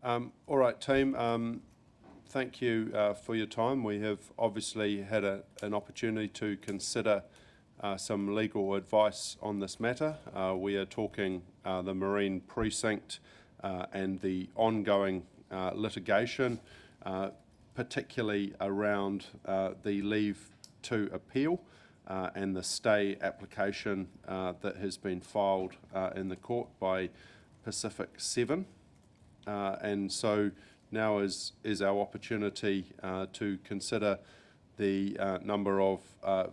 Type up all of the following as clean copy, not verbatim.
All right, team. Thank you for your time. We have obviously had an opportunity to consider some legal advice on this matter. We are talking the Marine Precinct and the ongoing litigation, particularly around the leave to appeal and the stay application that has been filed in the court by Pacific 7. And so now is our opportunity to consider the number of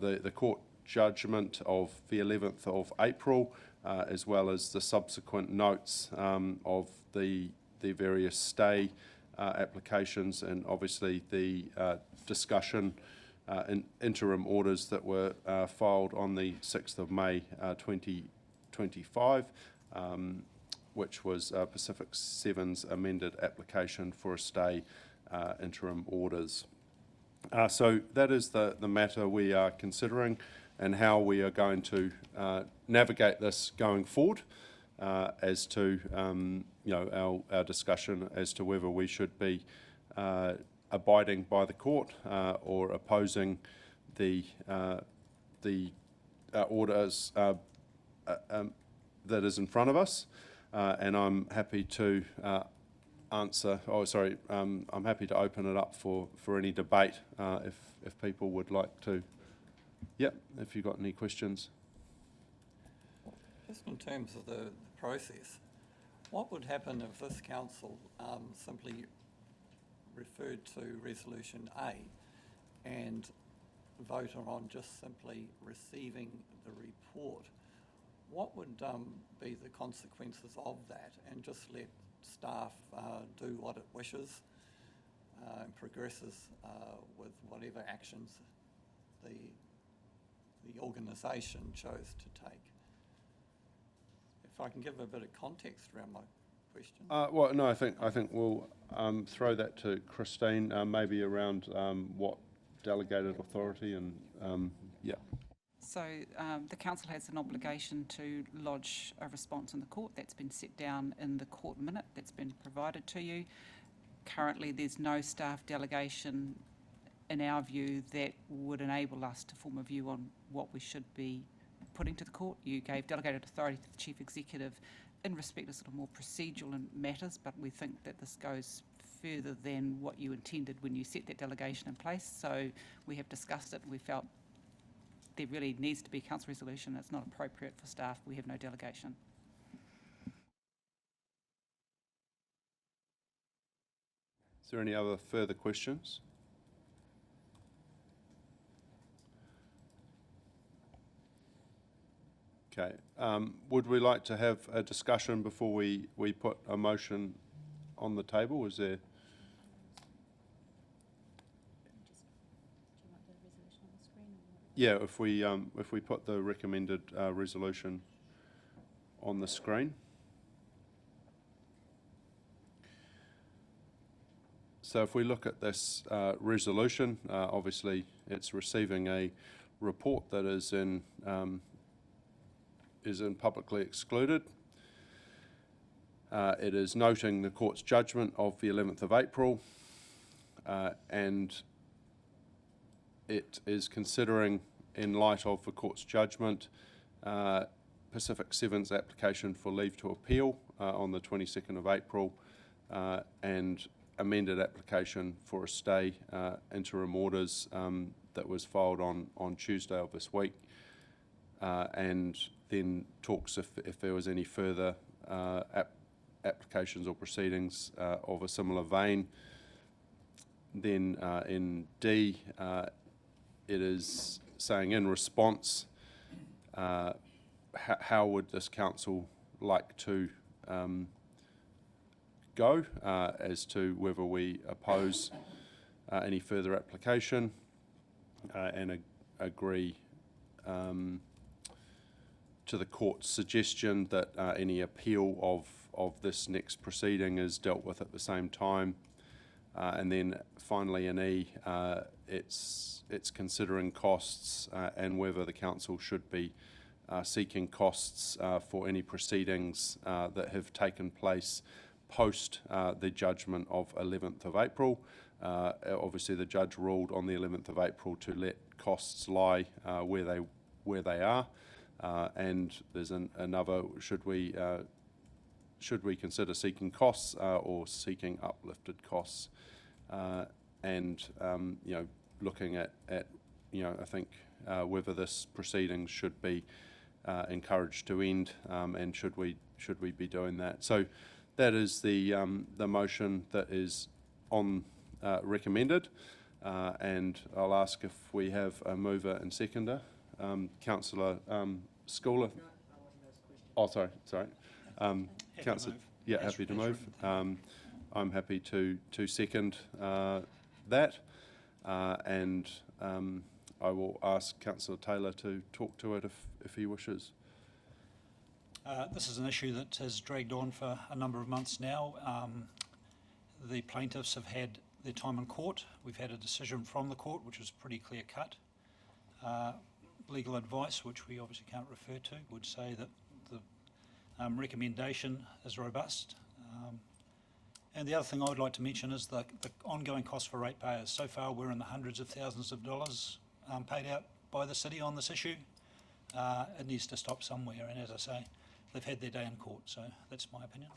the court judgment of the 11th of April, as well as the subsequent notes of the various stay applications, and obviously the discussion in interim orders that were filed on the 6th of May 2025, which was Pacific 7's amended application for a stay interim orders. So that is the matter we are considering and how we are going to navigate this going forward, as to our discussion as to whether we should be abiding by the court or opposing the orders that is in front of us. And I'm happy to answer. I'm happy to open it up for any debate if people would like to. Yep, if you've got any questions. Just in terms of the process, what would happen if this council simply referred to Resolution A and voted on just simply receiving the report? What would be the consequences of that, and just let staff do what it wishes and progresses with whatever actions the organisation chose to take? If I can give a bit of context around my question. Well, no, I think we'll throw that to Christine, maybe around what delegated authority and yeah. So the council has an obligation to lodge a response in the court. That's been set down in the court minute that's been provided to you. Currently there's no staff delegation in our view that would enable us to form a view on what we should be putting to the court. You gave delegated authority to the Chief Executive in respect of sort of more procedural matters, but we think that this goes further than what you intended when you set that delegation in place. So we have discussed it and we felt there really needs to be a council resolution. It's not appropriate for staff. We have no delegation. Is there any other further questions? Okay. Would we like to have a discussion before we put a motion on the table? Is there? Yeah, if we put the recommended resolution on the screen. So if we look at this resolution, obviously it's receiving a report that is in publicly excluded. It is noting the court's judgment of the 11th of April, and it is considering, in light of the court's judgment, Pacific 7's application for leave to appeal on the 22nd of April, and amended application for a stay interim orders that was filed on Tuesday of this week, and then talks if there was any further applications or proceedings of a similar vein. Then in D, it is saying in response, how would this council like to go as to whether we oppose any further application and agree to the court's suggestion that any appeal of this next proceeding is dealt with at the same time. And then finally in E, it's considering costs and whether the council should be seeking costs for any proceedings that have taken place post the judgment of 11th of April. Obviously, the judge ruled on the 11th of April to let costs lie where they are, and there's another. Should we consider seeking costs or seeking uplifted costs, and looking at I think whether this proceedings should be encouraged to end, and should we be doing that? So that is the motion that is on recommended, and I'll ask if we have a mover and seconder. Councillor Schooler. Oh, sorry. Councillor. Yeah, happy to move. I'm happy to second that, and I will ask Councillor Taylor to talk to it if he wishes. This is an issue that has dragged on for a number of months now. The plaintiffs have had their time in court. We've had a decision from the court which was pretty clear cut. Legal advice, which we obviously can't refer to, would say that the recommendation is robust. And the other thing I would like to mention is the ongoing cost for ratepayers. So far we're in the hundreds of thousands of dollars paid out by the city on this issue. It needs to stop somewhere, and as I say, they've had their day in court, so that's my opinion.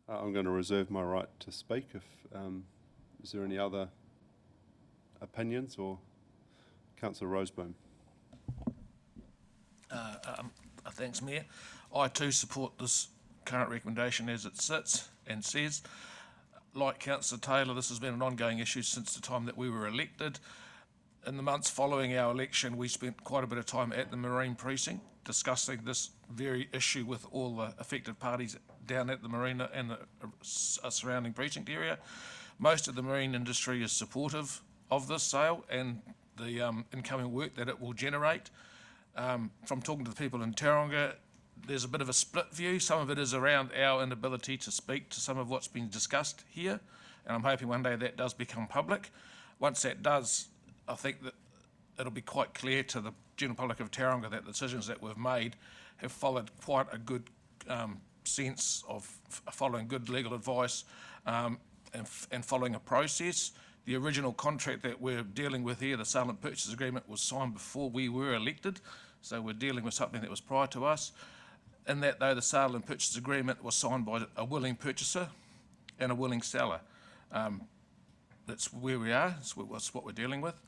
I'm going to reserve my right to speak. Is there any other opinions, or Councillor Roseboom? Thanks, Mayor. I too support this current recommendation as it sits and says. Like Councillor Taylor, this has been an ongoing issue since the time that we were elected. In the months following our election, we spent quite a bit of time at the Marine Precinct discussing this very issue with all the affected parties down at the marina and the surrounding precinct area. Most of the marine industry is supportive of this sale and the incoming work that it will generate. From talking to the people in Tauranga, there's a bit of a split view. Some of it is around our inability to speak to some of what's been discussed here, and I'm hoping one day that does become public. Once that does, I think that it'll be quite clear to the general public of Tauranga that the decisions that we've made have followed quite a good sense of following good legal advice and following a process. The original contract that we're dealing with here, the sale and purchase agreement, was signed before we were elected, so we're dealing with something that was prior to us. In that, though, the sale and purchase agreement was signed by a willing purchaser and a willing seller. That's where we are. That's what we're dealing with.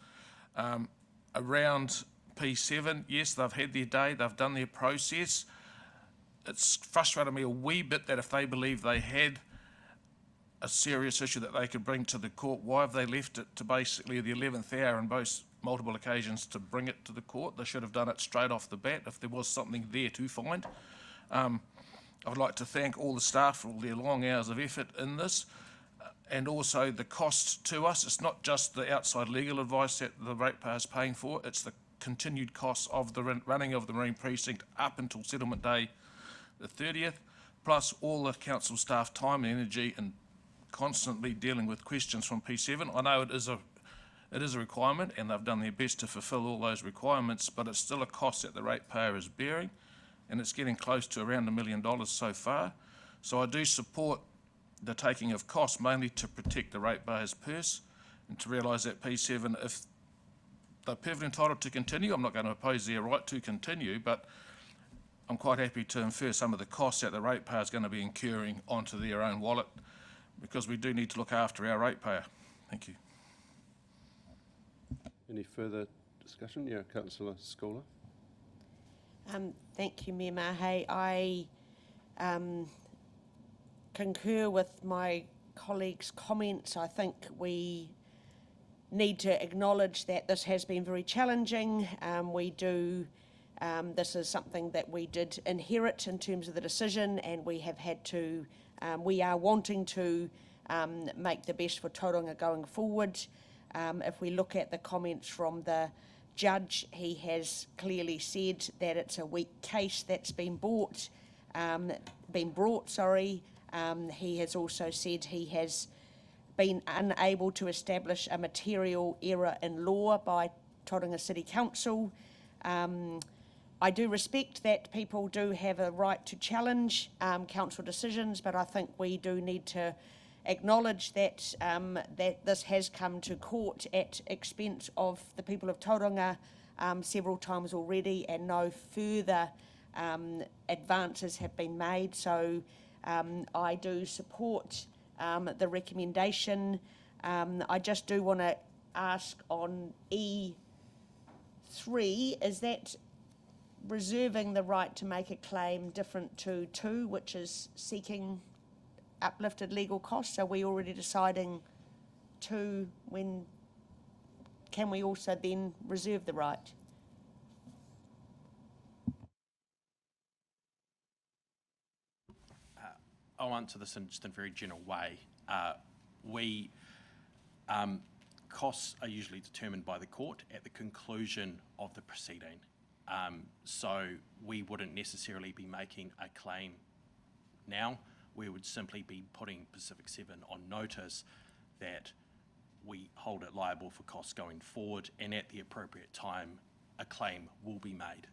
Around P7, yes, they've had their day, they've done their process. It's frustrated me a wee bit that if they believe they had a serious issue that they could bring to the court, why have they left it to basically the 11th hour on multiple occasions to bring it to the court? They should have done it straight off the bat if there was something there to find. I would like to thank all the staff for all their long hours of effort in this, and also the cost to us. It's not just the outside legal advice that the ratepayer is paying for, it's the continued costs of the running of the Marine Precinct up until settlement day the 30th, plus all the council staff time and energy and constantly dealing with questions from P7. I know it is a requirement and they've done their best to fulfil all those requirements, but it's still a cost that the ratepayer is bearing, and it's getting close to around $1 million so far. So I do support the taking of costs, mainly to protect the ratepayer's purse and to realise that P7, if they're perfectly entitled to continue, I'm not going to oppose their right to continue, but I'm quite happy to infer some of the costs that the ratepayer is going to be incurring onto their own wallet, because we do need to look after our ratepayer. Thank you. Any further discussion? Yeah, Councillor Schooler. Thank you, Mayor Mahe. I concur with my colleagues' comments. I think we need to acknowledge that this has been very challenging. This is something that we did inherit in terms of the decision, and we have had to, we are wanting to make the best for Tauranga going forward. If we look at the comments from the judge, he has clearly said that it's a weak case that's been brought. He has also said he has been unable to establish a material error in law by Tauranga City Council. I do respect that people do have a right to challenge council decisions, but I think we do need to acknowledge that that this has come to court at expense of the people of Tauranga several times already, and no further advances have been made. So I do support the recommendation. I just do want to ask on E3, is that reserving the right to make a claim different to 2, which is seeking uplifted legal costs? Are we already deciding 2 when can we also then reserve the right? I'll answer this in just a very general way. Costs are usually determined by the court at the conclusion of the proceeding. So we wouldn't necessarily be making a claim now. We would simply be putting Pacific 7 on notice that we hold it liable for costs going forward, and at the appropriate time, a claim will be made.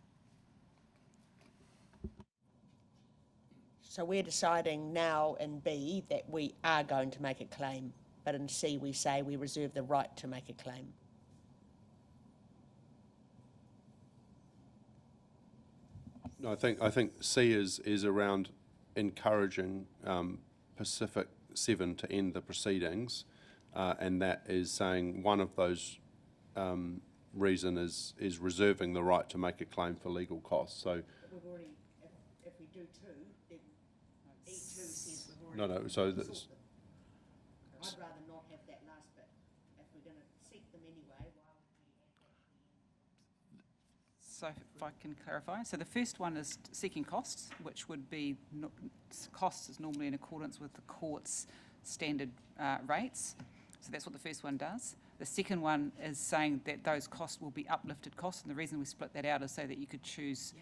So we're deciding now in B that we are going to make a claim, but in C we say we reserve the right to make a claim. No, I think C is around encouraging Pacific 7 to end the proceedings, and that is saying one of those reason is reserving the right to make a claim for legal costs. So We've already, if we do 2, then E2 says we've already... no, so that's, I'd rather not have that last bit. If we're going to seek them anyway, why would we have that? So if I can clarify, so the first one is seeking costs, which would be, costs is normally in accordance with the court's standard rates. So that's what the first one does. The second one is saying that those costs will be uplifted costs, and the reason we split that out is so that you could choose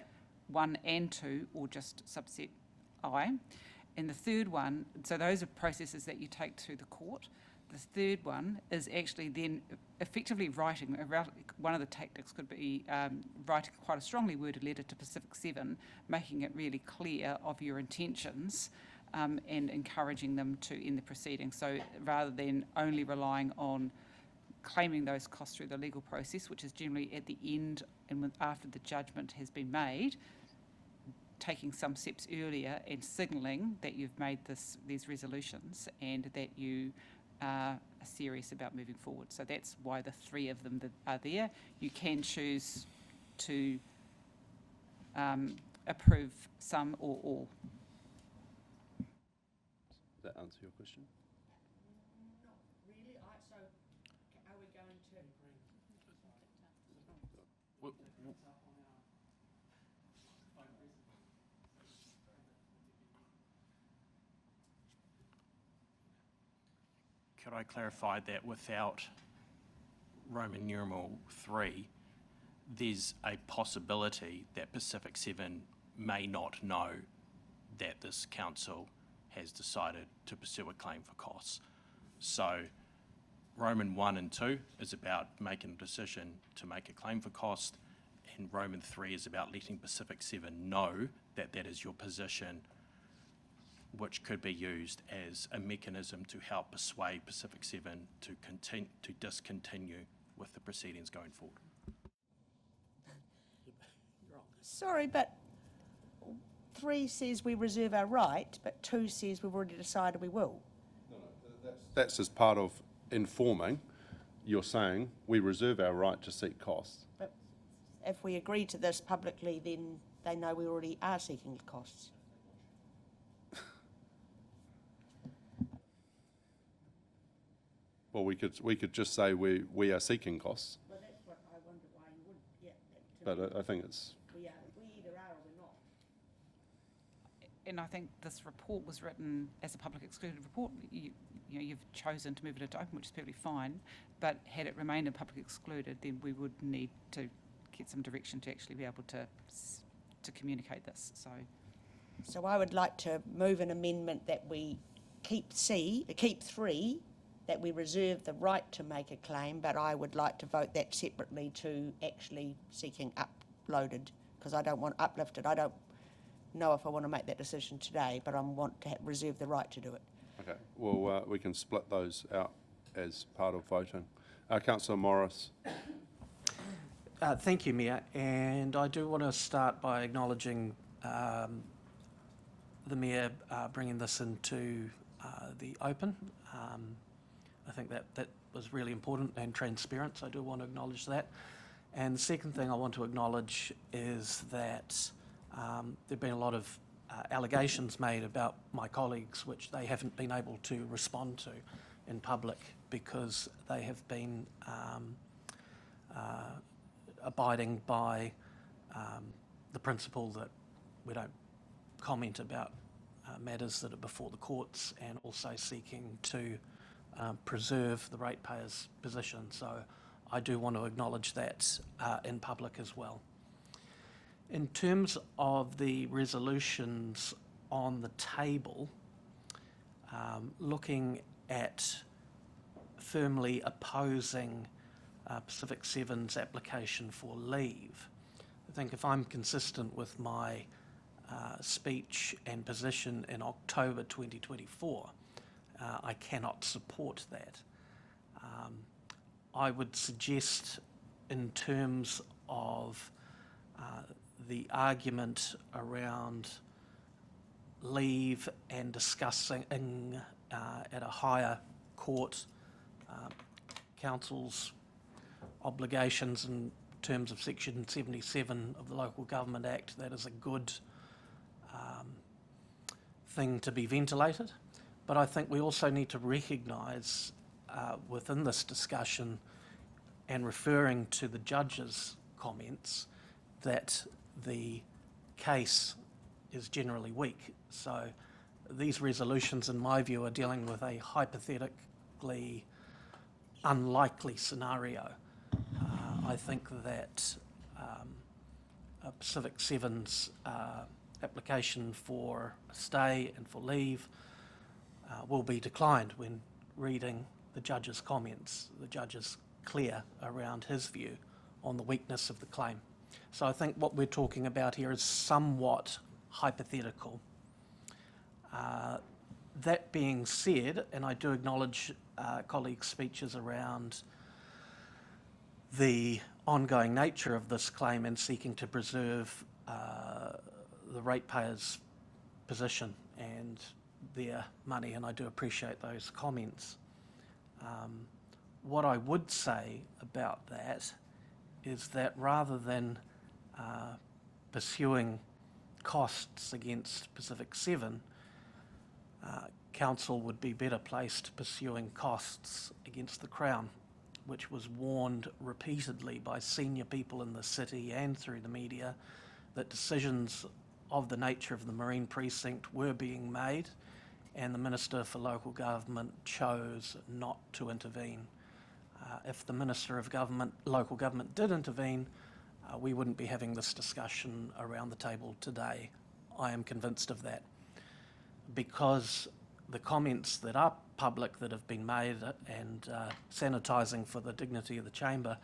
1 and 2 or just subset I. And the third one, so those are processes that you take to the court. The third one is actually then effectively writing, one of the tactics could be writing quite a strongly worded letter to Pacific 7, making it really clear of your intentions and encouraging them to end the proceedings. So rather than only relying on claiming those costs through the legal process, which is generally at the end and after the judgment has been made, taking some steps earlier and signalling that you've made these resolutions and that you are serious about moving forward. So that's why the 3 of them that are there. You can choose to approve some or all. does that answer your question? Not really. So are we going to... Could I clarify that without Roman numeral 3, there's a possibility that Pacific 7 may not know that this council has decided to pursue a claim for costs. So Roman 1 and 2 is about making a decision to make a claim for cost, and Roman 3 is about letting Pacific 7 know that that is your position, which could be used as a mechanism to help persuade Pacific 7 to discontinue with the proceedings going forward. Sorry, but 3 says we reserve our right, but 2 says we've already decided we will. No, that's as part of informing. You're saying we reserve our right to seek costs. But if we agree to this publicly, then they know we already are seeking costs. Well, we could just say we are seeking costs. Well, that's what I wonder why you wouldn't. Yeah, But I think it's... we either are or we're not. And I think this report was written as a public excluded report. You've chosen to move it into open, which is perfectly fine. But had it remained in public excluded, then we would need to get some direction to actually be able to communicate this. So I would like to move an amendment that we keep 3, that we reserve the right to make a claim, but I would like to vote that separately to actually seeking uploaded because I don't want uplifted. I don't know if I want to make that decision today, but I want to reserve the right to do it. Okay, well, we can split those out as part of voting. Councillor Morris. Thank you, Mayor, and I do want to start by acknowledging the Mayor bringing this into the open. I think that was really important and transparent, so I do want to acknowledge that. And the second thing I want to acknowledge is that there have been a lot of allegations made about my colleagues which they haven't been able to respond to in public because they have been abiding by the principle that we don't comment about matters that are before the courts, and also seeking to preserve the ratepayers' position. So I do want to acknowledge that in public as well. In terms of the resolutions on the table, looking at firmly opposing Pacific 7's application for leave, I think if I'm consistent with my speech and position in October 2024, I cannot support that. I would suggest, in terms of the argument around leave and discussing at a higher court council's obligations in terms of Section 77 of the Local Government Act, that is a good thing to be ventilated. But I think we also need to recognise within this discussion, and referring to the judge's comments, that the case is generally weak. So these resolutions, in my view, are dealing with a hypothetically unlikely scenario. I think that Pacific 7's application for a stay and for leave will be declined when reading the judge's comments. The judge is clear around his view on the weakness of the claim. So I think what we're talking about here is somewhat hypothetical. That being said, and I do acknowledge colleagues' speeches around the ongoing nature of this claim and seeking to preserve the ratepayers' position and their money, and I do appreciate those comments. What I would say about that is that rather than pursuing costs against Pacific 7, Council would be better placed pursuing costs against the Crown, which was warned repeatedly by senior people in the city and through the media that decisions of the nature of the Marine Precinct were being made, and the Minister for Local Government chose not to intervene. If the Minister of Local Government did intervene, we wouldn't be having this discussion around the table today. I am convinced of that. Because the comments that are public that have been made and sanitising for the dignity of the chamber,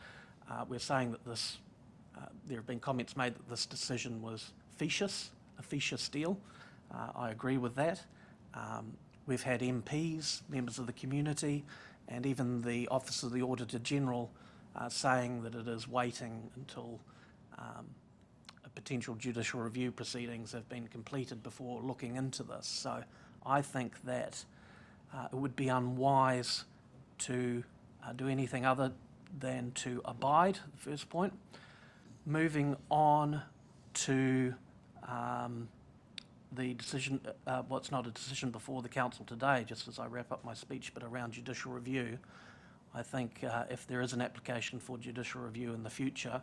we're saying that this, there have been comments made that this decision was specious, a specious deal. I agree with that. We've had MPs, members of the community, and even the Office of the Auditor General saying that it is waiting until potential judicial review proceedings have been completed before looking into this. So I think that it would be unwise to do anything other than to abide, the first point. Moving on to the decision, what's not a decision before the council today, just as I wrap up my speech, but around judicial review. I think if there is an application for judicial review in the future,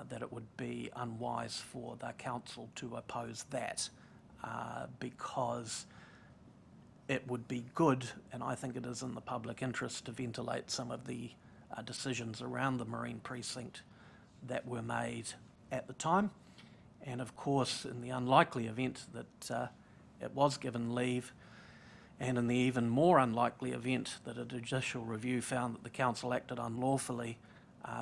that it would be unwise for the council to oppose that, because it would be good, and I think it is in the public interest, to ventilate some of the decisions around the Marine Precinct that were made at the time. And of course, in the unlikely event that it was given leave, and in the even more unlikely event that a judicial review found that the council acted unlawfully,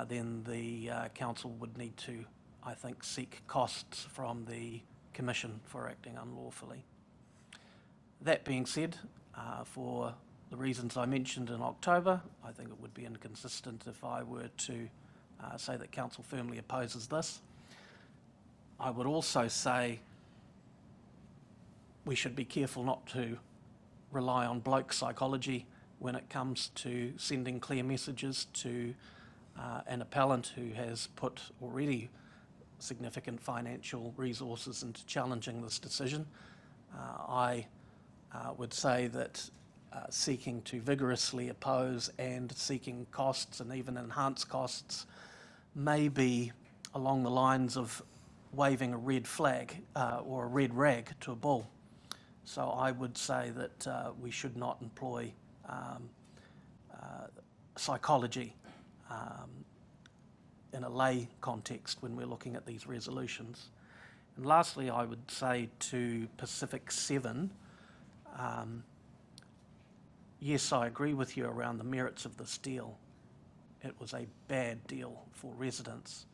then the council would need to I think, seek costs from the Commission for acting unlawfully. That being said, for the reasons I mentioned in October, I think it would be inconsistent if I were to say that Council firmly opposes this. I would also say we should be careful not to rely on bloke psychology when it comes to sending clear messages to an appellant who has put already significant financial resources into challenging this decision. I would say that seeking to vigorously oppose and seeking costs and even enhance costs may be along the lines of waving a red flag or a red rag to a bull. So I would say that we should not employ psychology in a lay context when we're looking at these resolutions. And lastly, I would say to Pacific 7, yes, I agree with you around the merits of this deal. It was a bad deal for residents.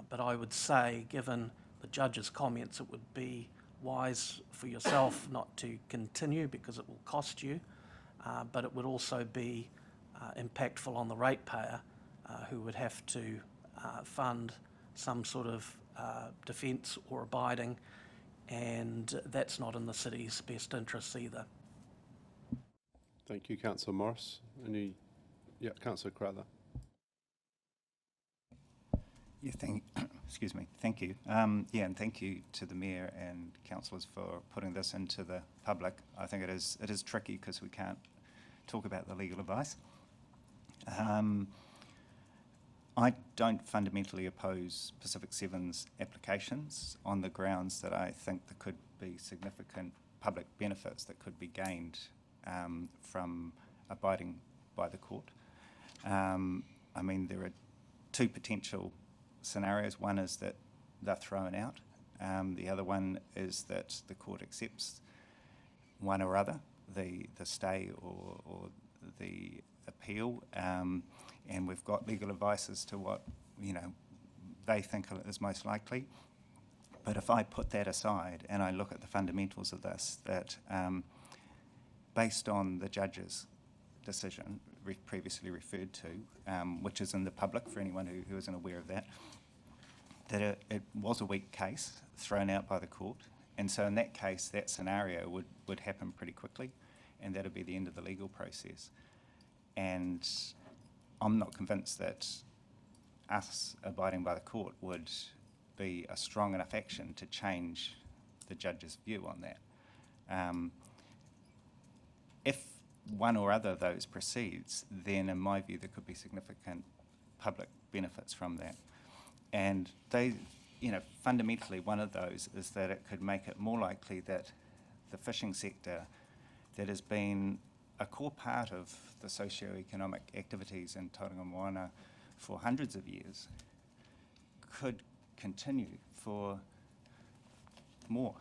But I would say, given the judge's comments, it would be wise for yourself not to continue because it will cost you, but it would also be impactful on the ratepayer who would have to fund some sort of defence or abiding, and that's not in the city's best interests either. Thank you, Councillor Morris. Yeah, Councillor Crowther. Yeah, excuse me. Thank you. Yeah, and thank you to the Mayor and councillors for putting this into the public. I think it is tricky because we can't talk about the legal advice. I don't fundamentally oppose Pacific 7's applications on the grounds that I think there could be significant public benefits that could be gained from abiding by the court. I mean, there are two potential scenarios. One is that they're thrown out. The other one is that the court accepts one or other, the stay or the appeal, and we've got legal advice as to what they think is most likely. But if I put that aside and I look at the fundamentals of this, that based on the judge's decision previously referred to, which is in the public for anyone who isn't aware of that it was a weak case thrown out by the court, and so in that case that scenario would happen pretty quickly, and that would be the end of the legal process. And I'm not convinced that us abiding by the court would be a strong enough action to change the judge's view on that. If one or other of those proceeds, then in my view there could be significant public benefits from that. And they, fundamentally one of those is that it could make it more likely that the fishing sector that has been a core part of the socio-economic activities in Tauranga Moana for hundreds of years could continue for more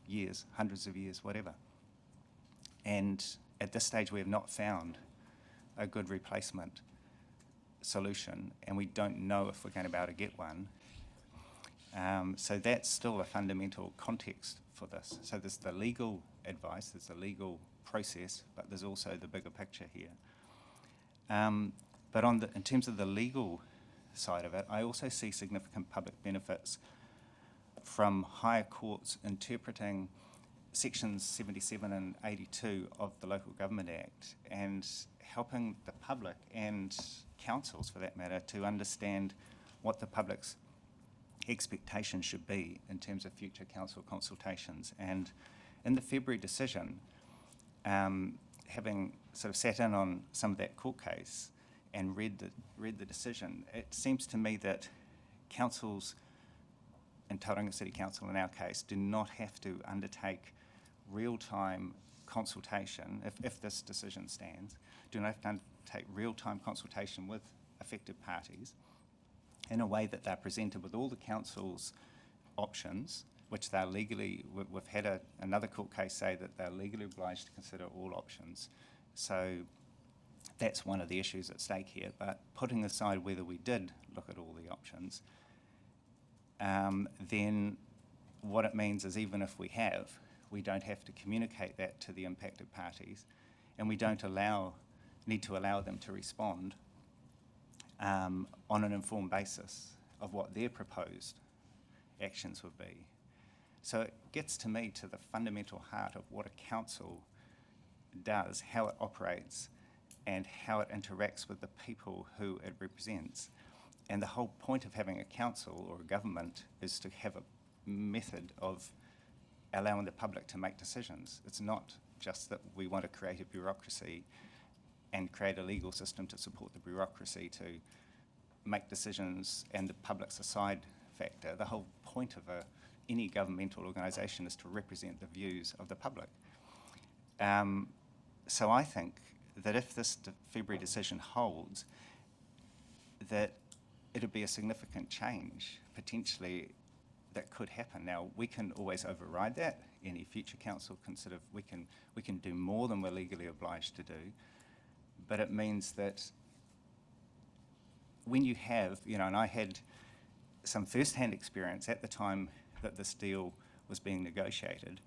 years, hundreds of years, whatever. And at this stage we have not found a good replacement solution, and we don't know if we're going to be able to get one. So that's still a fundamental context for this. So there's the legal advice, there's the legal process, but there's also the bigger picture here. But in terms of the legal side of it, I also see significant public benefits from higher courts interpreting sections 77 and 82 of the Local Government Act and helping the public and councils, for that matter, to understand what the public's expectations should be in terms of future council consultations. And in the February decision, having sort of sat in on some of that court case and read the decision, it seems to me that councils, and Tauranga City Council in our case, do not have to undertake real-time consultation, if this decision stands, do not have to undertake real-time consultation with affected parties in a way that they're presented with all the council's options, which they're legally, we've had another court case say that they're legally obliged to consider all options. So that's one of the issues at stake here. But putting aside whether we did look at all the options, then what it means is even if we have, we don't have to communicate that to the impacted parties, and we don't need to allow them to respond on an informed basis of what their proposed actions would be. So it gets to me to the fundamental heart of what a council does, how it operates, and how it interacts with the people who it represents. And the whole point of having a council or a government is to have a method of allowing the public to make decisions. It's not just that we want to create a bureaucracy and create a legal system to support the bureaucracy to make decisions and the public's a side factor. The whole point of any governmental organisation is to represent the views of the public. So I think that if this February decision holds, that it'll be a significant change, potentially, that could happen. Now, we can always override that. Any future council we can do more than we're legally obliged to do. But it means that when you have, and I had some first-hand experience at the time that this deal was being negotiated,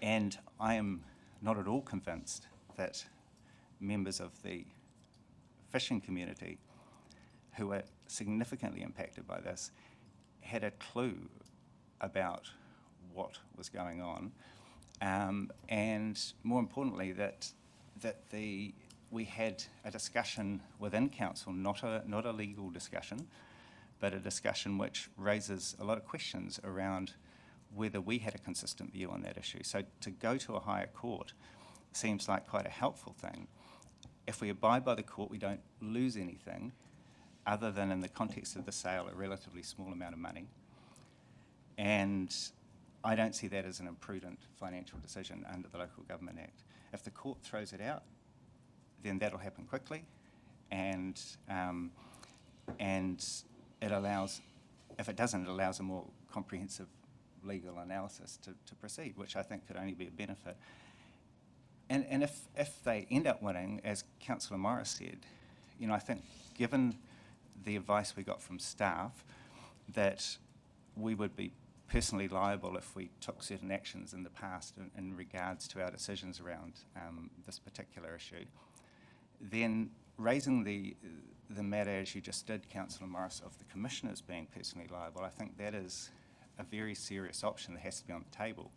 and I am not at all convinced that members of the fishing community who are significantly impacted by this had a clue about what was going on, and more importantly that we had a discussion within council, not a legal discussion, but a discussion which raises a lot of questions around whether we had a consistent view on that issue. So to go to a higher court seems like quite a helpful thing. If we abide by the court, we don't lose anything other than, in the context of the sale, a relatively small amount of money. And I don't see that as an imprudent financial decision under the Local Government Act. If the court throws it out, then that'll happen quickly, and it allows, if it doesn't, it allows a more comprehensive legal analysis to proceed, which I think could only be a benefit. And if they end up winning, as Councillor Morris said, I think given the advice we got from staff, that we would be personally liable if we took certain actions in the past in regards to our decisions around this particular issue, then raising the matter, as you just did, Councillor Morris, of the commissioners being personally liable, I think that is a very serious option that has to be on the table,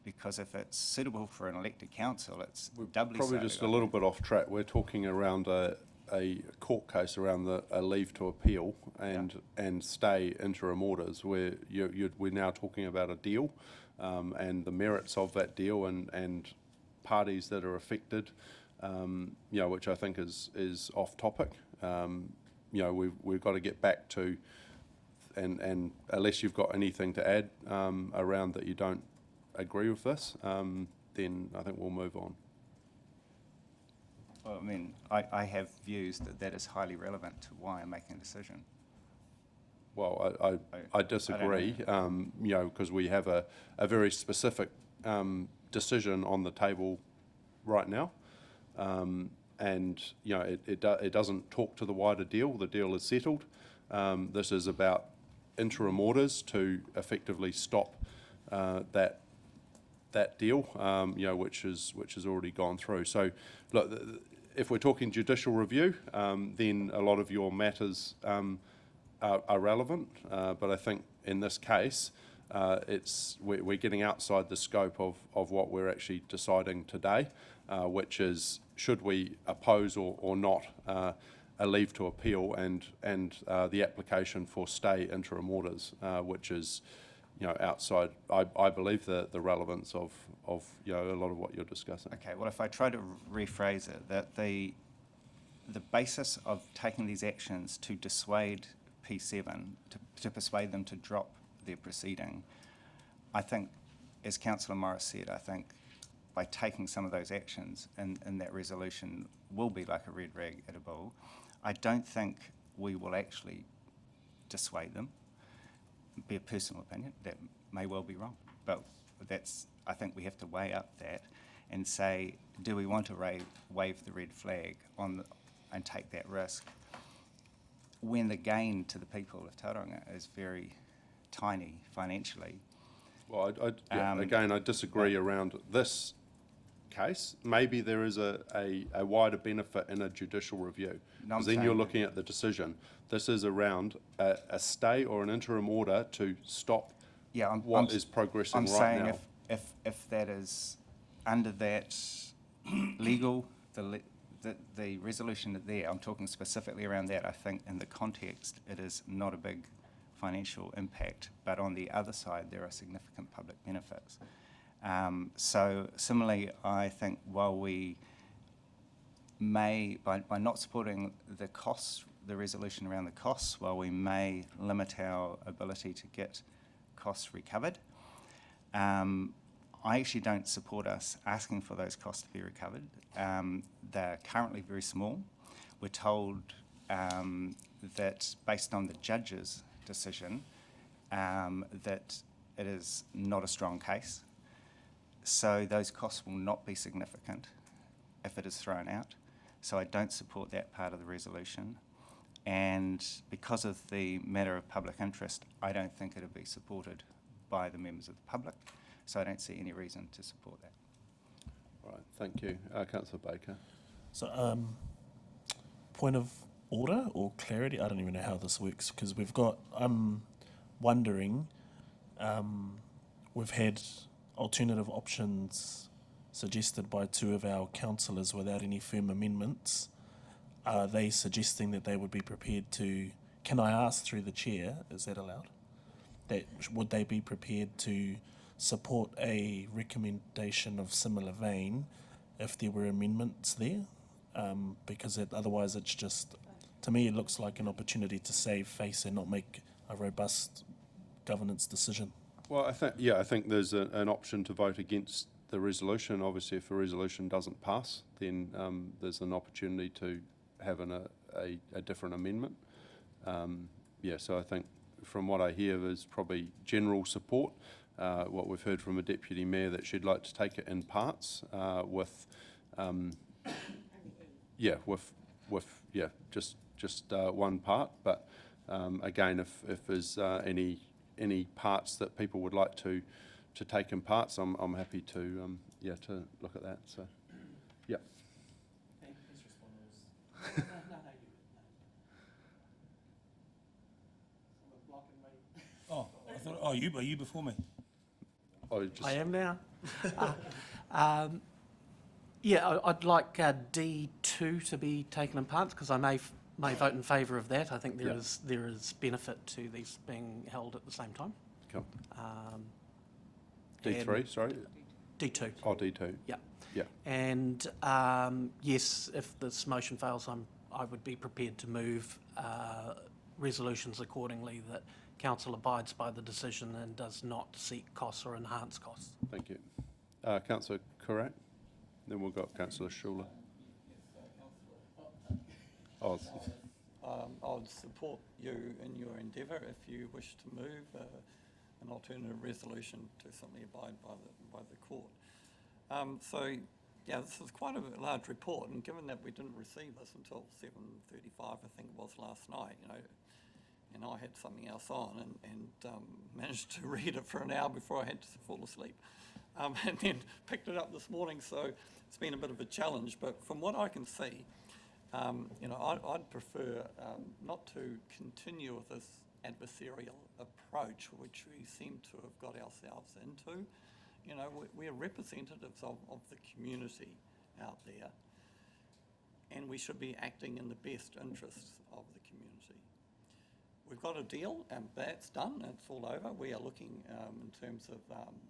because if it's suitable for an elected council, it's doubly so. Probably just a little bit off track. We're talking around a court case around a leave to appeal and stay interim orders, where we're now talking about a deal and the merits of that deal and parties that are affected, which I think is off topic. We've got to get back to, and unless you've got anything to add around that you don't agree with this, then I think we'll move on. Well, I mean, I have views that is highly relevant to why I'm making a decision. Well, I disagree, because we have a very specific decision on the table right now, and it doesn't talk to the wider deal. The deal is settled. This is about interim orders to effectively stop that deal, which has already gone through. So, look, if we're talking judicial review, then a lot of your matters are relevant. But I think in this case, we're getting outside the scope of what we're actually deciding today, which is should we oppose or not a leave to appeal and the application for stay interim orders, which is outside, I believe, the relevance of a lot of what you're discussing. Okay, well, if I try to rephrase it, that the basis of taking these actions to dissuade P7, to persuade them to drop their proceeding, I think, as Councillor Morris said, I think by taking some of those actions in that resolution will be like a red rag at a bull. I don't think we will actually dissuade them. Be a personal opinion, that may well be wrong, but I think we have to weigh up that and say, do we want to wave the red flag and take that risk, when the gain to the people of Tauranga is very tiny financially. Well, again, I disagree around this case. Maybe there is a wider benefit in a judicial review. No, I'm Because then you're saying- looking at the decision. This is around a stay or an interim order to stop Yeah, what is progressing I'm right saying now. if that is under that legal, the resolution there, I'm talking specifically around that, I think in the context, it is not a big financial impact, but on the other side, there are significant public benefits. So similarly, I think while we may, by not supporting the costs, the resolution around the costs, while we may limit our ability to get costs recovered, I actually don't support us asking for those costs to be recovered. They're currently very small. We're told that based on the judge's decision, that it is not a strong case. So those costs will not be significant if it is thrown out. So I don't support that part of the resolution. And because of the matter of public interest, I don't think it'll be supported by the members of the public. So I don't see any reason to support that. All right, thank you. Councillor Baker. So, point of order or clarity, I don't even know how this works, because we've got, I'm wondering, we've had alternative options suggested by two of our councillors without any firm amendments. Are they suggesting that they would be prepared to, can I ask through the chair, is that allowed? That, would they be prepared to support a recommendation of similar vein if there were amendments there? Because otherwise it's just, to me, it looks like an opportunity to save face and not make a robust governance decision. Well, I think there's an option to vote against the resolution. Obviously, if the resolution doesn't pass, then there's an opportunity to have a different amendment. So I think from what I hear, there's probably general support. What we've heard from a deputy mayor that she'd like to take it in parts with just one part. But again, if there's any parts that people would like to take in parts, I'm happy to look at that. So, yeah. Oh, I thought, are you before me? I am now. I'd like D2 to be taken in parts because I may vote in favour of that. I think there is benefit to these being held at the same time. Cool. D3, sorry? D2. Oh, D2. Yeah. Yeah. And yes, if this motion fails, I would be prepared to move resolutions accordingly that Council abides by the decision and does not seek costs or enhance costs. Thank you. Councillor Corrat. Then we've got Councillor Schuler. Oh, I would support you in your endeavour if you wish to move an alternative resolution to simply abide by the court. This is quite a large report, and given that we didn't receive this until 7:35, I think it was last night, and I had something else on and managed to read it for an hour before I had to fall asleep. And then picked it up this morning, so it's been a bit of a challenge. But from what I can see, I'd prefer not to continue with this adversarial approach, which we seem to have got ourselves into. We're representatives of the community out there, and we should be acting in the best interests of the community. We've got a deal, and that's done, it's all over. We are looking in terms of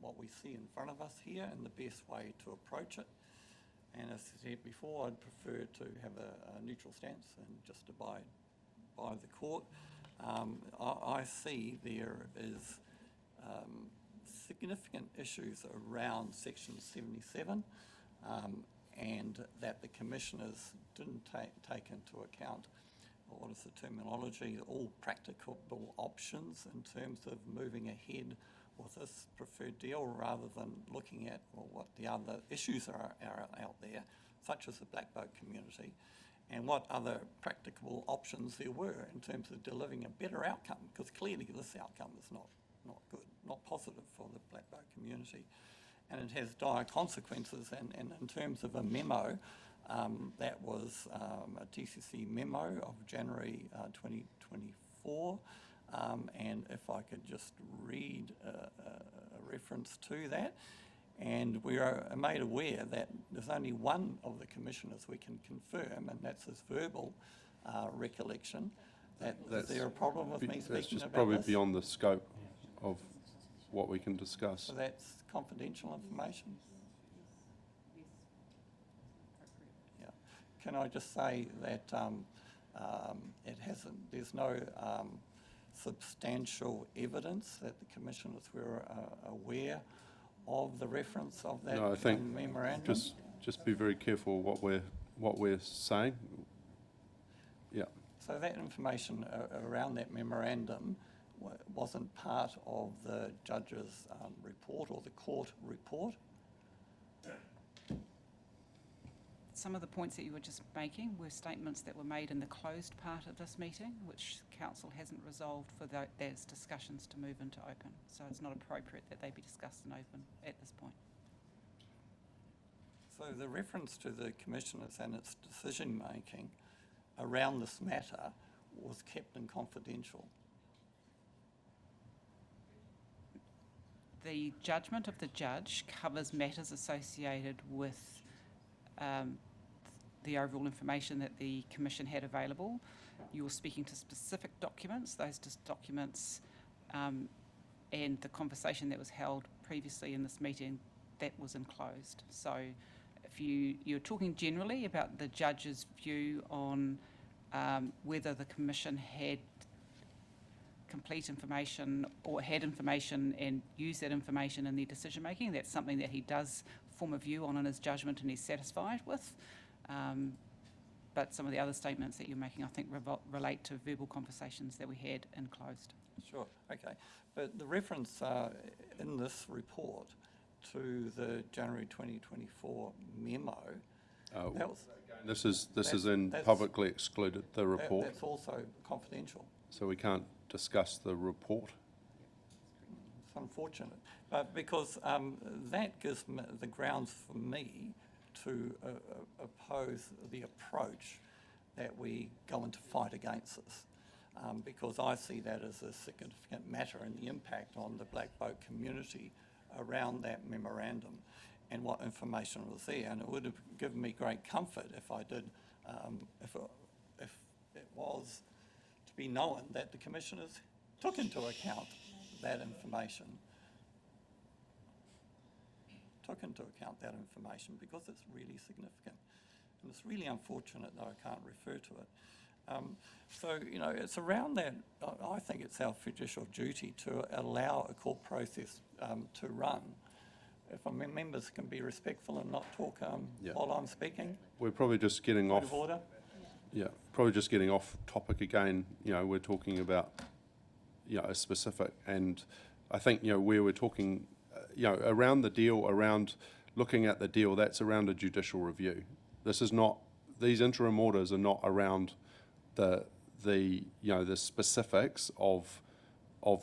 what we see in front of us here and the best way to approach it. And as I said before, I'd prefer to have a neutral stance and just abide by the court. I see there is significant issues around Section 77 and that the commissioners didn't take into account, what is the terminology, all practicable options in terms of moving ahead with this preferred deal rather than looking at what the other issues are out there, such as the black vote community. and what other practicable options there were in terms of delivering a better outcome, because clearly this outcome is not good, not positive for the black vote community, and it has dire consequences. And in terms of a memo, that was a TCC memo of January 2024, and if I could just read a reference to that. And we are made aware that there's only one of the commissioners we can confirm, and that's his verbal recollection. Is there a problem with me speaking about this? That's just probably beyond the scope of what we can discuss. So that's confidential information? Yeah. Can I just say that there's no substantial evidence that the commissioners were aware of the reference of that No, I think memorandum? just be very careful what we're saying. Yeah. So that information around that memorandum wasn't part of the judge's report or the court report? Some of the points that you were just making were statements that were made in the closed part of this meeting, which council hasn't resolved for those discussions to move into open. So it's not appropriate that they be discussed in open at this point. So the reference to the commissioners and its decision-making around this matter was kept in confidential. The judgment of the judge covers matters associated with the overall information that the Commission had available. You're speaking to specific documents, those documents and the conversation that was held previously in this meeting, that was enclosed. So if you're talking generally about the judge's view on whether the Commission had complete information or had information and used that information in their decision making, that's something that he does form a view on in his judgment and he's satisfied with. But some of the other statements that you're making, I think, relate to verbal conversations that we had enclosed. Sure, okay. But the reference in this report to the January 2024 memo, that was... This is in publicly excluded, the report. That's also confidential. So we can't discuss the report. It's unfortunate, but because that gives me the grounds for me to oppose the approach that we go into fight against this, because I see that as a significant matter and the impact on the black vote community around that memorandum and what information was there. And it would have given me great comfort if I did, if it was to be known that the commissioners took into account that information. Because it's really significant. And it's really unfortunate that I can't refer to it. So, you know, it's around that, I think it's our judicial duty to allow a court process to run. If members can be respectful and not talk while I'm speaking. We're probably just getting Point off. of order. Yeah, probably just getting off topic again. You know, we're talking about, you know, a specific, and I think, you know, where we're talking, you know, around the deal, around looking at the deal, that's around a judicial review. This is not, these interim orders are not around the you know, the specifics of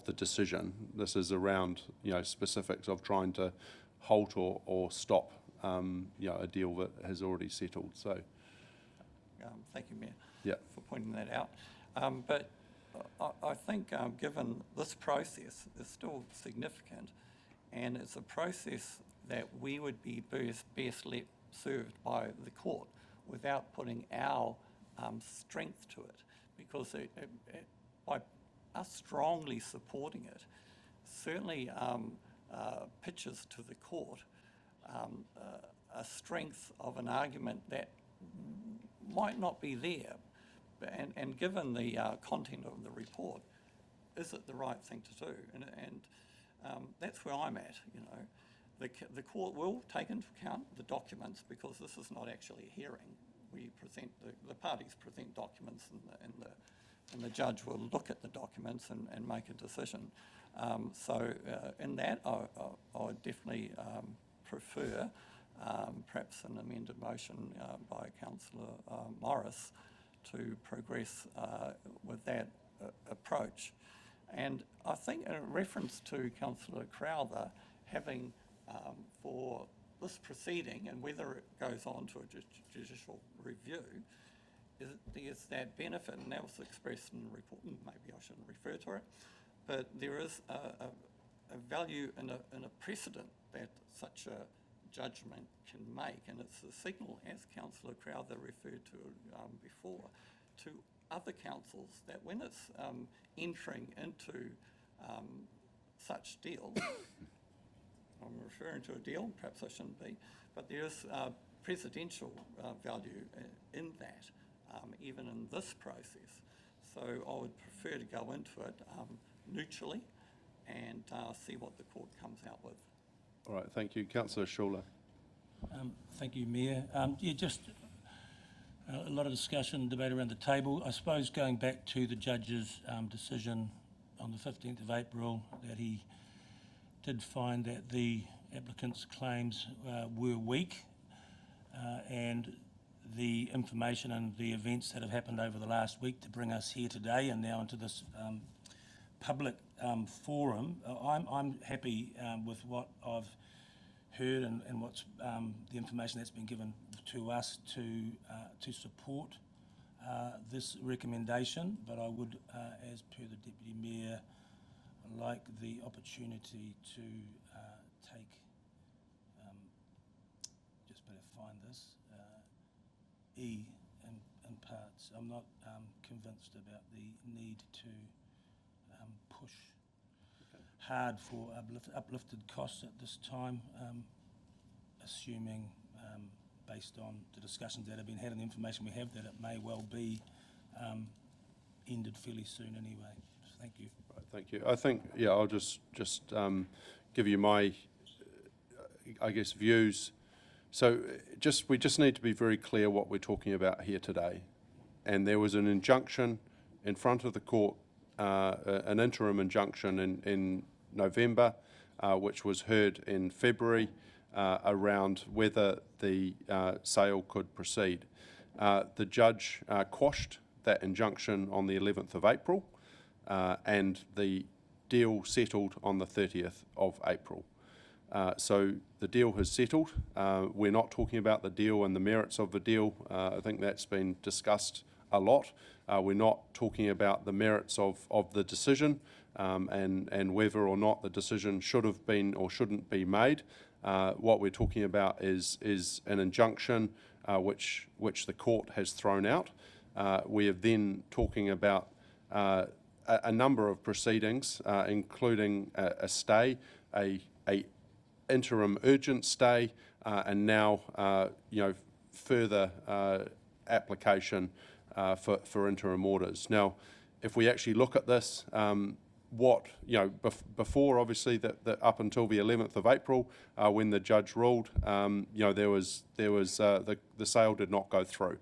the decision. This is around, you know, specifics of trying to halt or stop, you know, a deal that has already settled. So, Thank you, Mayor, yeah, for pointing that out. But I think given this process is still significant, and it's a process that we would be best served by the court without putting our strength to it, because by us strongly supporting it, certainly pitches to the court a strength of an argument that might not be there. And given the content of the report, is it the right thing to do? And that's where I'm at, you know. The court will take into account the documents, because this is not actually a hearing. We present, the parties present documents, and the judge will look at the documents and make a decision. So in that, I would definitely prefer perhaps an amended motion by Councillor Morris to progress with that approach. And I think in reference to Councillor Crowther, having for this proceeding and whether it goes on to a judicial review, there's that benefit, and that was expressed in the report, and maybe I shouldn't refer to it, but there is a value in a precedent that such a judgment can make, and it's a signal, as Councillor Crowther referred to before, to other councils that when it's entering into such deals, I'm referring to a deal, perhaps I shouldn't be, but there is precedential value in that, even in this process. So I would prefer to go into it neutrally and see what the court comes out with. All right, thank you. Councillor Schuler. Thank you, Mayor. Yeah, just a lot of discussion, debate around the table. I suppose going back to the judge's decision on the 15th of April, that he did find that the applicant's claims were weak, and the information and the events that have happened over the last week to bring us here today and now into this public forum. I'm happy with what I've heard and what's the information that's been given to us to support this recommendation, but I would, as per the Deputy Mayor, like the opportunity to take, just better find this, E in parts. I'm not convinced about the need to push hard for uplifted costs at this time, assuming, based on the discussions that have been had and the information we have, that it may well be ended fairly soon anyway. Thank you. Right, thank you. I think, yeah, I'll just give you my, I guess, views. So we just need to be very clear what we're talking about here today. And there was an injunction in front of the court, an interim injunction in November, which was heard in February around whether the sale could proceed. The judge quashed that injunction on the 11th of April, and the deal settled on the 30th of April. So the deal has settled. We're not talking about the deal and the merits of the deal. I think that's been discussed a lot. We're not talking about the merits of the decision and whether or not the decision should have been or shouldn't be made. What we're talking about is an injunction which the court has thrown out. We are then talking about a number of proceedings, including a stay, a interim urgent stay, and now further application for interim orders. Now, if we actually look at this, before obviously that up until the 11th of April, when the judge ruled, there was the sale did not go through,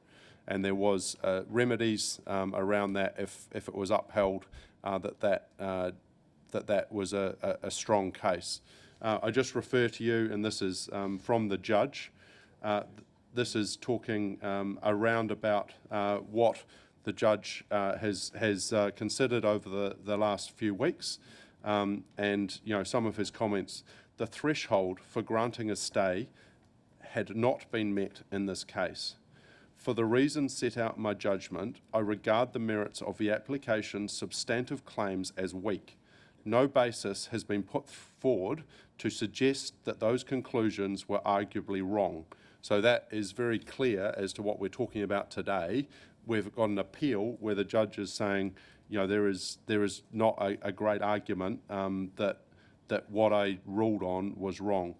and there was remedies around that if it was upheld, that was a strong case. I just refer to you, and this is from the judge. This is talking around about what the judge has considered over the last few weeks, and some of his comments. The threshold for granting a stay had not been met in this case. For the reasons set out in my judgment, I regard the merits of the application's substantive claims as weak. No basis has been put forward to suggest that those conclusions were arguably wrong. So that is very clear as to what we're talking about today. We've got an appeal where the judge is saying, there is not a great argument that what I ruled on was wrong.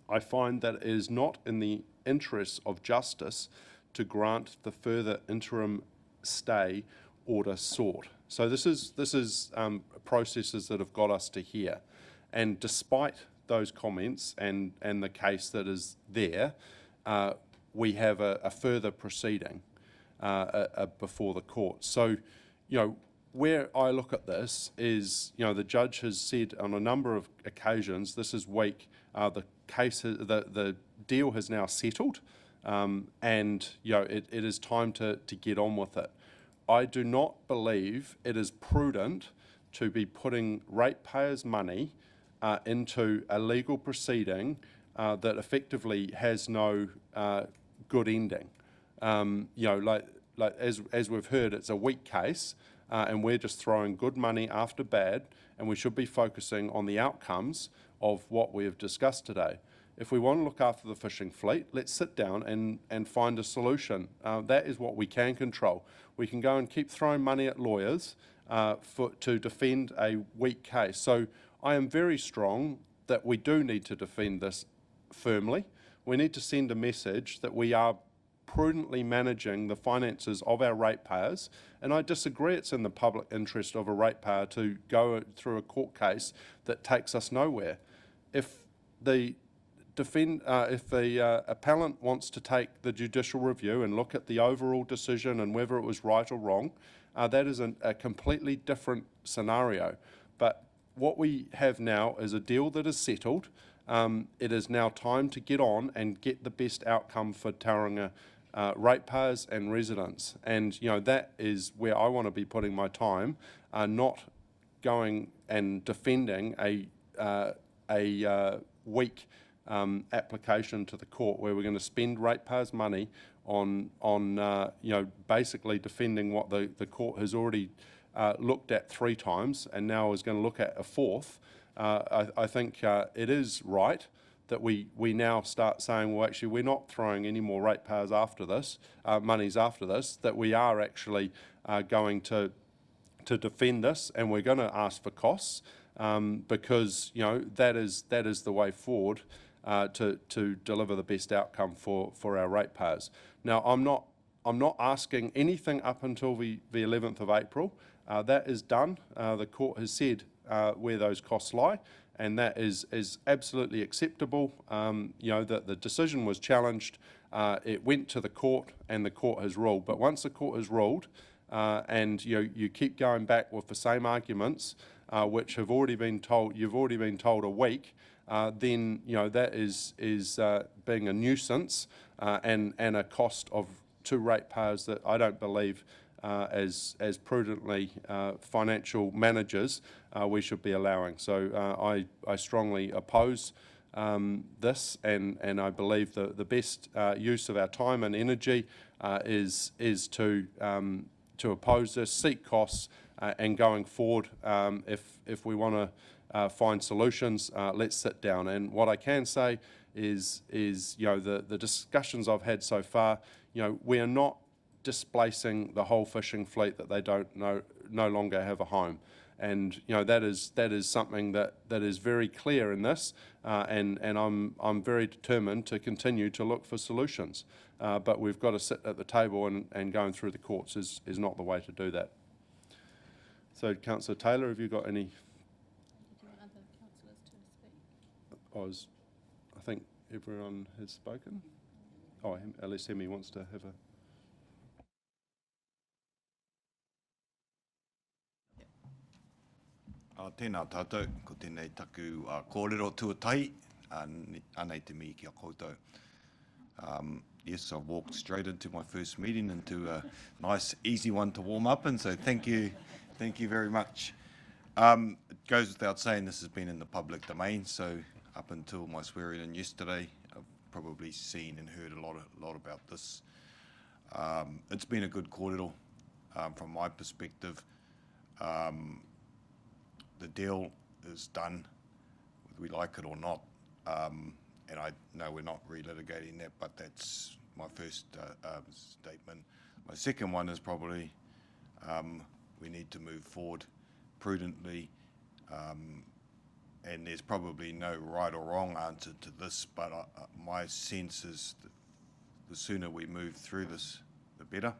I find that it is not in the interests of justice to grant the further interim stay order sought. So this is processes that have got us to here, and despite those comments and the case that is there, we have a further proceeding before the court. So, where I look at this is, the judge has said on a number of occasions, this is weak. The case, the deal has now settled, and it is time to get on with it. I do not believe it is prudent to be putting ratepayers' money into a legal proceeding that effectively has no good ending. As we've heard, it's a weak case, and we're just throwing good money after bad, and we should be focusing on the outcomes of what we have discussed today. If we want to look after the fishing fleet, let's sit down and find a solution. That is what we can control. We can go and keep throwing money at lawyers to defend a weak case. So I am very strong that we do need to defend this firmly. We need to send a message that we are prudently managing the finances of our ratepayers, and I disagree it's in the public interest of a ratepayer to go through a court case that takes us nowhere. If the appellant wants to take the judicial review and look at the overall decision and whether it was right or wrong, that is a completely different scenario. But what we have now is a deal that is settled. It is now time to get on and get the best outcome for Tauranga ratepayers and residents, and that is where I want to be putting my time, not going and defending a weak application to the court where we're going to spend ratepayers' money on basically defending what the court has already looked at 3 times and now is going to look at a 4th. I think it is right that we now start saying, well, actually, we're not throwing any more ratepayers after this, monies after this, that we are actually going to defend this, and we're going to ask for costs, because that is the way forward to deliver the best outcome for our ratepayers. Now, I'm not asking anything up until the 11th of April. That is done. The court has said where those costs lie, and that is absolutely acceptable. That the decision was challenged, it went to the court, and the court has ruled. But once the court has ruled, and you keep going back with the same arguments, which have already been told, you've already been told a week, then that is being a nuisance and a cost to ratepayers that I don't believe, as prudently financial managers, we should be allowing. So I strongly oppose this, and I believe the best use of our time and energy is to oppose this, seek costs, and going forward, if we want to find solutions, let's sit down. And what I can say is the discussions I've had so far, we are not displacing the whole fishing fleet that they don't no longer have a home, and that is something that is very clear in this, and I'm very determined to continue to look for solutions, but we've got to sit at the table, and going through the courts is not the way to do that. So, Councillor Taylor, have you got any? Did you want other councillors to speak? I think everyone has spoken. Oh, unless Hemi wants to have a. Tēnā tātou, ko tēnei taku kōrero tuatai, anei te mi kia koutou. Yes, I've walked straight into my first meeting, into a nice, easy one to warm up in, so thank you very much. It goes without saying this has been in the public domain, so up until my swearing in yesterday, I've probably seen and heard a lot about this. It's been a good kōrero from my perspective. The deal is done, whether we like it or not, and I know we're not relitigating that, but that's my first statement. My second one is probably we need to move forward prudently, and there's probably no right or wrong answer to this, but my sense is that the sooner we move through this, the better.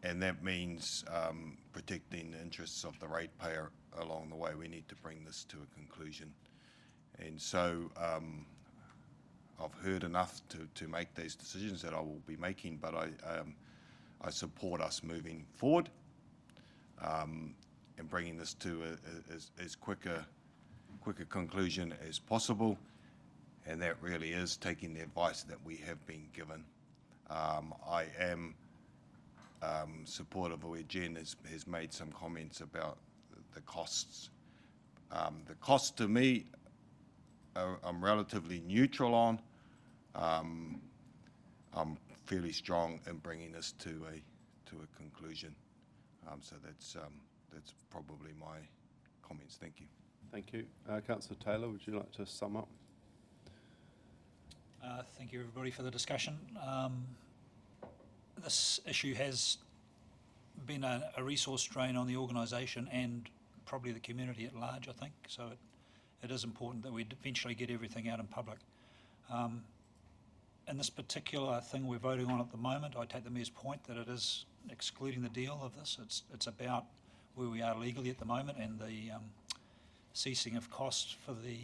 And that means protecting the interests of the ratepayer along the way. We need to bring this to a conclusion. And so I've heard enough to make these decisions that I will be making, but I support us moving forward and bringing this to as quick a conclusion as possible. and that really is taking the advice that we have been given. I am supportive of where Jen has made some comments about the costs. The costs to me, I'm relatively neutral on. I'm fairly strong in bringing this to a conclusion. So that's probably my comments. Thank you. Thank you. Councillor Taylor, would you like to sum up? Thank you, everybody, for the discussion. This issue has been a resource drain on the organisation and probably the community at large, I think. So it is important that we eventually get everything out in public. In this particular thing we're voting on at the moment, I take the Mayor's point that it is excluding the deal of this. It's about where we are legally at the moment and the ceasing of costs for the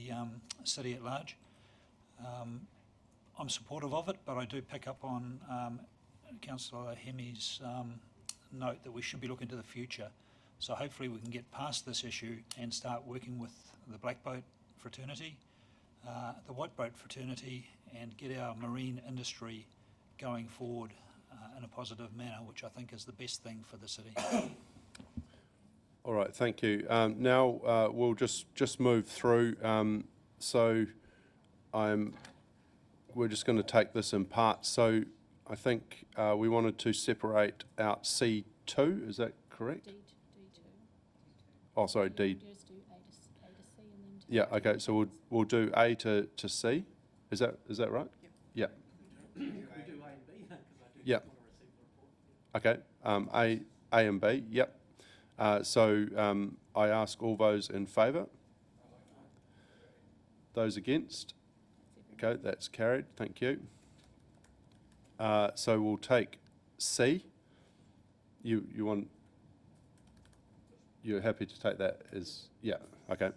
city at large. I'm supportive of it, but I do pick up on Councillor Hemi's note that we should be looking to the future. So hopefully we can get past this issue and start working with the Black Boat fraternity, the White Boat fraternity, and get our marine industry going forward in a positive manner, which I think is the best thing for the city. All right, thank you. Now we'll just move through. We're just going to take this in parts. So I think we wanted to separate out C2. Is that correct? D2. Oh, sorry, D. Just do A to C and then. Yeah. Okay. So we'll do A to C. Is that right? Yep. We do A and B, because I do Yep. want to receive the report. A and B. Yep. So I ask all those in favour. Those against? Okay, that's carried. Thank you. So we'll take C. You're happy to take that as, yeah, okay.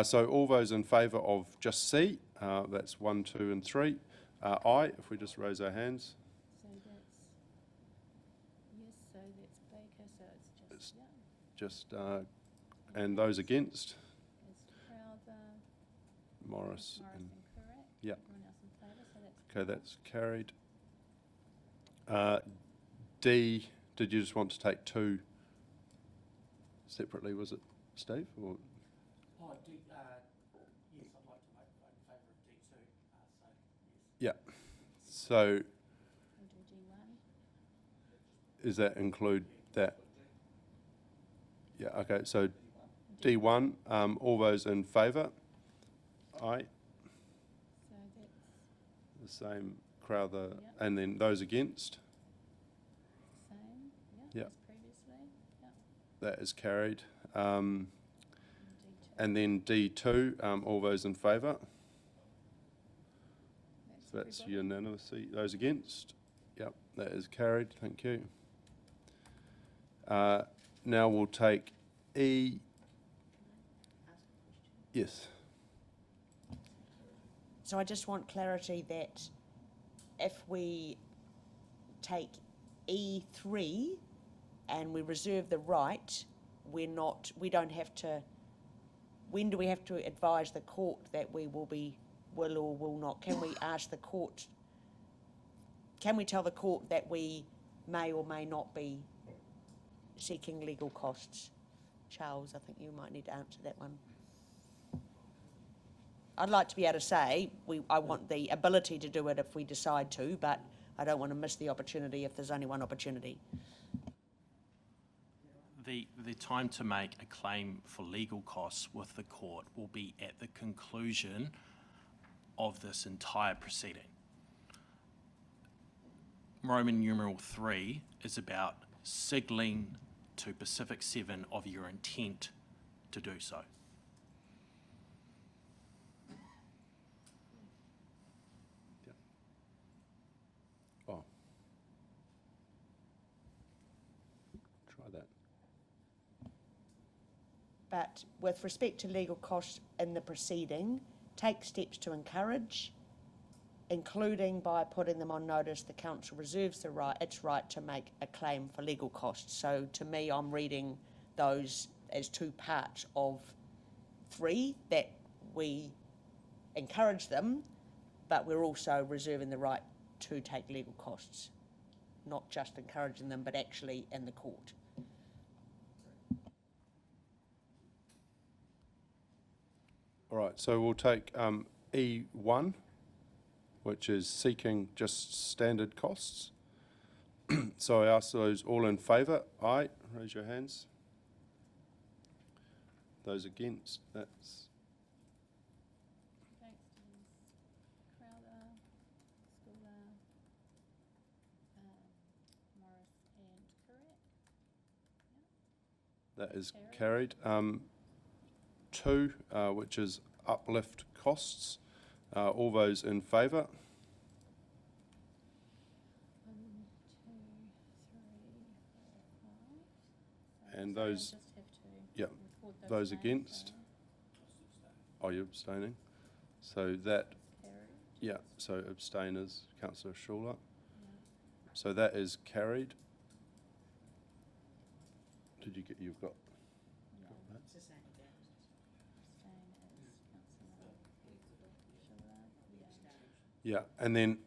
So all those in favour of just C, that's 1, 2 and 3. I, if we just raise our hands. So that's, yes, so that's Baker, so it's just, Just, and those against? it's Crowther, Morris. and Currat. Yeah. Everyone else in favour, so that's. Okay, that's carried. D, did you just want to take 2 separately, was it, Steve? Or? Oh, yes, I'd like to vote in favour of D2, so yes. Yeah. So We'll do D1. does that include that? Yeah, okay, so D1, all those in favour? Aye. So that's The same Crowther, Yep. and then those against? same, Yeah. as previously, yeah. That is carried. And D2. And then D2, all those in favour? So that's everybody. unanimously. Those against? Yep, that is carried. Thank you. Now we'll take E. Yes. So I just want clarity that if we take E3 and we reserve the right, we don't have to, when do we have to advise the court that we will or will not? Can we ask the court, can we tell the court that we may or may not be seeking legal costs? Charles, I think you might need to answer that one. I'd like to be able to say, I want the ability to do it if we decide to, but I don't want to miss the opportunity if there's only one opportunity. The time to make a claim for legal costs with the court will be at the conclusion of this entire proceeding. Roman numeral 3 is about signalling to Pacific 7 of your intent to do so. Oh. Try that. But with respect to legal costs in the proceeding, take steps to encourage, including by putting them on notice, the council reserves its right to make a claim for legal costs. So to me, I'm reading those as 2 parts of 3, that we encourage them, but we're also reserving the right to take legal costs, not just encouraging them, but actually in the court. All right, so we'll take E1, which is seeking just standard costs. So I ask those all in favour. Aye, raise your hands. Those against, that's Against is Crowther, Schooler, Morris and Correct. that is carried. 2, which is uplift costs. All those in favour. 1, 2, 3, 4, 5. And So I'll those, just have to yep, record those names, against. so Oh, you're abstaining. So that, carried. yeah, so abstainers, councillor Schuler. So that is carried. Did you get, you've got, Abstain is Councillor Schuler, yeah, and then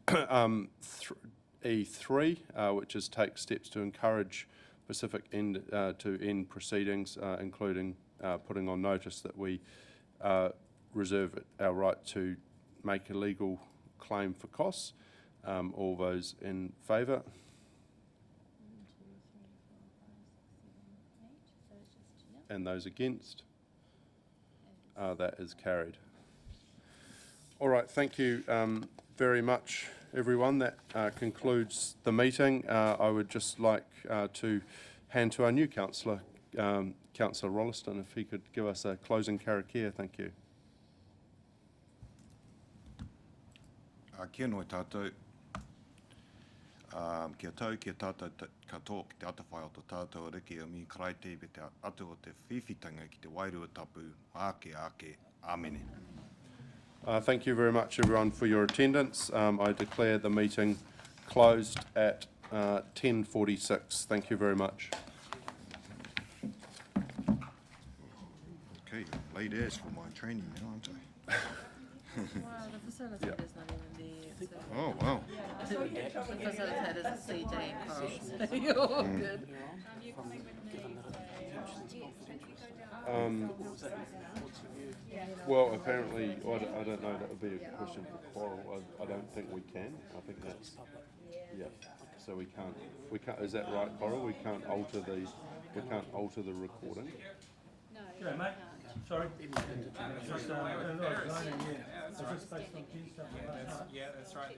E3, which is take steps to encourage Pacific End to end proceedings, including putting on notice that we reserve our right to make a legal claim for costs. All those in favour? 1, 2, 3, 4, 5, 6, 7, 8. So it's just, yeah. And those against? That is carried. All right, thank you very much, everyone. That concludes the meeting. I would just like to hand to our new councillor, Councillor Rolleston, if he could give us a closing karakia. Thank you. Kia noi tātou. Kia tau, kia tātou katoa ki te atawhai o tō tātou riki o mi karai te pe te atu o te whiwhitanga ki te wairua tapu, ake, āmene. Thank you very much, everyone, for your attendance. I declare the meeting closed at 10:46. Thank you very much. Okay, late as for my training now, aren't I? Wow, the facilitator's not even there. So Oh, wow. the facilitator's a CJ and Coral, so you're all good. Well, apparently, I don't know, that would be a question for Coral. I don't think we can. I think that's, yeah. So we can't, is that right, Coral? We can't alter the recording. G'day, mate. Sorry. Just, yeah. It's just based on key stuff. Yeah, that's right.